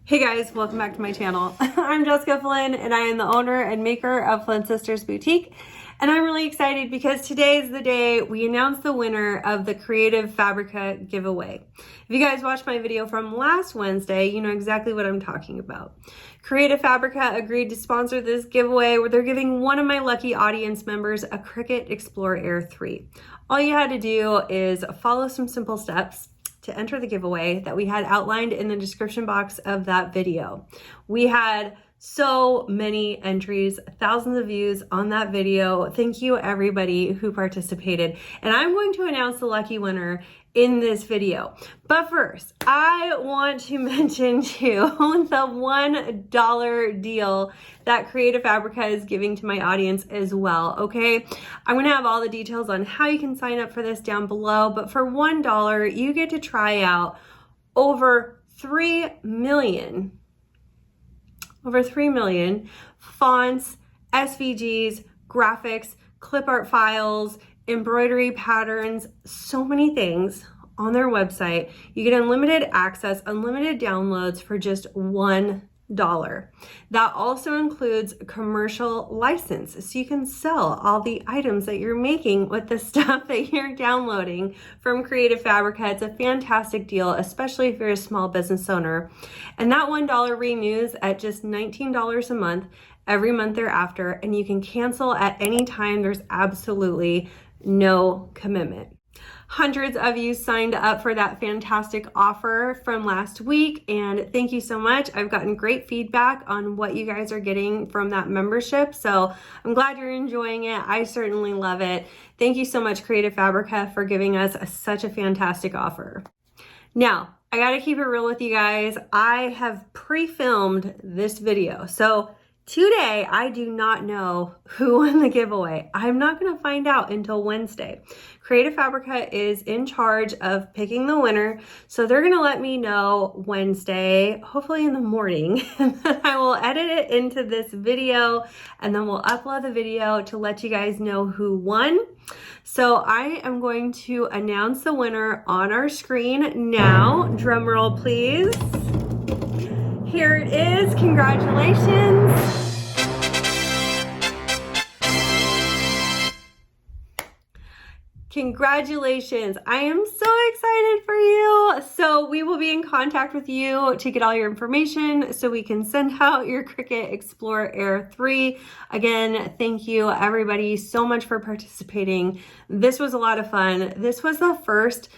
Hey guys, welcome back to my channel. I'm Jessica Flynn and I am the owner and maker of Flynn Sisters Boutique. And I'm really excited because today is the day we announce the winner of the Creative Fabrica giveaway. If you guys watched my video from last Wednesday, you know exactly what I'm talking about. Creative Fabrica agreed to sponsor this giveaway where they're giving one of my lucky audience members a Cricut Explore Air 3. All you had to do is follow some simple steps to enter the giveaway that we had outlined in the description box of that video. We had so many entries, thousands of views on that video. Thank you everybody who participated. And I'm going to announce the lucky winner in this video. But first, I want to mention to you the $1 deal that Creative Fabrica is giving to my audience as well, okay? I'm gonna have all the details on how you can sign up for this down below, but for $1, you get to try out over 3 million fonts, SVGs, graphics, clip art files, embroidery patterns, so many things on their website. You get unlimited access, unlimited downloads for just $1. That also includes commercial license, so you can sell all the items that you're making with the stuff that you're downloading from Creative Fabrica. It's a fantastic deal, especially if you're a small business owner. And that $1 renews at just $19 a month every month thereafter, and you can cancel at any time. There's absolutely no commitment. Hundreds of you signed up for that fantastic offer from last week, and thank you so much. I've gotten great feedback on what you guys are getting from that membership, so I'm glad you're enjoying it. I certainly love it. Thank you so much, Creative Fabrica, for giving us such a fantastic offer. Now, I gotta keep it real with you guys. I have pre-filmed this video, so today, I do not know who won the giveaway. I'm not gonna find out until Wednesday. Creative Fabrica is in charge of picking the winner, so they're gonna let me know Wednesday, hopefully in the morning, and then I will edit it into this video, and then we'll upload the video to let you guys know who won. So I am going to announce the winner on our screen now. Drum roll, please. Here it is. Congratulations. Congratulations. I am so excited for you. So we will be in contact with you to get all your information so we can send out your Cricut Explore Air 3. Again, thank you everybody so much for participating. This was a lot of fun. This was the first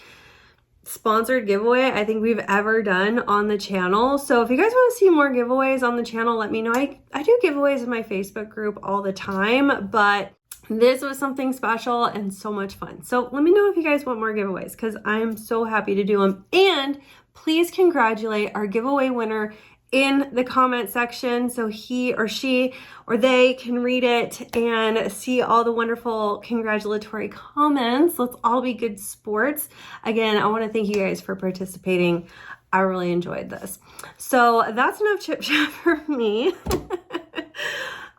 sponsored giveaway I think we've ever done on the channel. So if you guys want to see more giveaways on the channel, let me know. I do giveaways in my Facebook group all the time, but this was something special and so much fun. So let me know if you guys want more giveaways because I'm so happy to do them. And please congratulate our giveaway winner in the comment section so he or she or they can read it and see all the wonderful congratulatory comments. Let's all be good sports. Again, I want to thank you guys for participating. I really enjoyed this. So that's enough chit chat for me.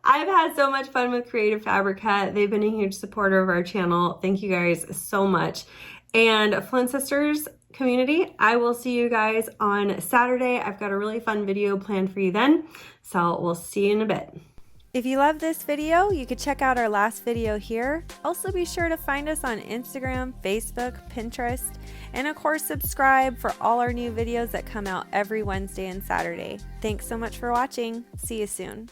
I've had so much fun with Creative Fabrica. They've been a huge supporter of our channel. Thank you guys so much. And Flynn Sisters community, I will see you guys on Saturday. I've got a really fun video planned for you then. So we'll see you in a bit. If you love this video, you could check out our last video here. Also be sure to find us on Instagram, Facebook, Pinterest, and of course subscribe for all our new videos that come out every Wednesday and Saturday. Thanks so much for watching. See you soon.